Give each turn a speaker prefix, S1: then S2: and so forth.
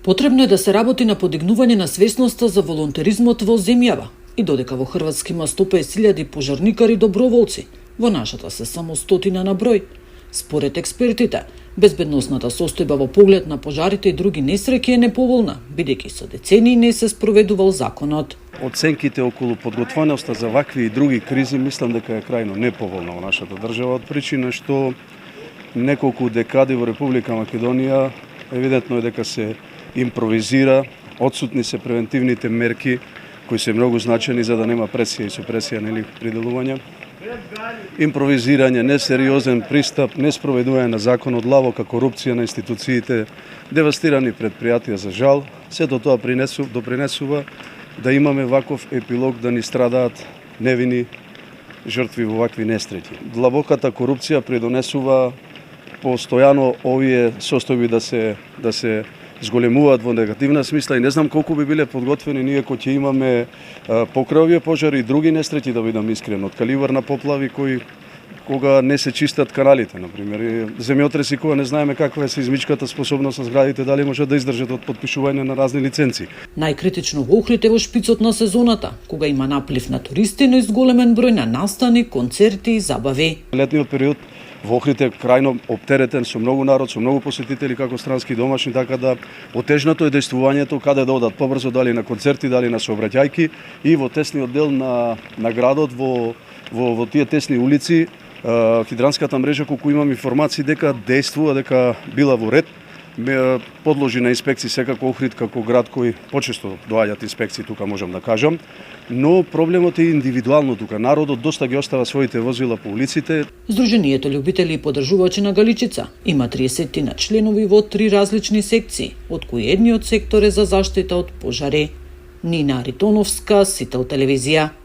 S1: Потребно е да се работи на подигнување на свесноста за волонтеризмот во земјава и додека во Хрватска има 150.000 пожарникари доброволци, во нашата се само 100 на број. Според експертите, безбедносната состојба во поглед на пожарите и други несреќи е неповолна, бидејќи со децении не се спроведувал законот.
S2: Оценките околу подготвеноста за вакви и други кризи мислам дека е крајно неповолна во нашата држава, од причина што неколку декади во Република Македонија евидентно е дека се импровизира, отсутни се превентивните мерки кои се многу значени за да нема пресија и супресија на при делување. Импровизирање, несериозен пристап, неспроведување на законот, лавока корупција на институциите, девастирани предпријатија за жал, сето тоа допринесува да имаме ваков епилог да ни страдаат невини жртви во вакви несреќи. Длабоката корупција придонесува постојано овие состојби да се зголемуваат во негативна смисла и не знам колку би биле подготвени ние кои ќе имаме покрај овие пожари и други несреќи, да бидам искрен, од каливар на поплави кога не се чистат каналите, например. Земјотреси кога не знаеме каква е сеизмичката способност на зградите, дали можат да издржат од потпишување на разни лиценци.
S1: Најкритично во Охрид е во шпицот на сезоната, кога има наплив на туристи, но и зголемен број на настани, концерти и забави.
S2: Летниот период во Охрид е крајно оптеретен со многу народ, со многу посетители како странски и домашни, така да отежнато е дејствувањето каде да одат побрзо, дали на концерти, дали на сообраќајки и во тесниот дел на градот, во тие тесни улици, хидранската мрежа, колку имам информации дека дејствува, дека била во ред, подложи на инспекции секако Охрид како град кој почесто доаѓаат инспекции, тука можам да кажам, но проблемот е индивидуално тука. Народот доста ги остава своите возила по улиците.
S1: Сдруженијето љубители и поддржувачи на Галичица има 30 на членови во 3 различни секции, од кои едниот сектор е за заштита од пожари. Нина Аритоновска, Сител телевизија.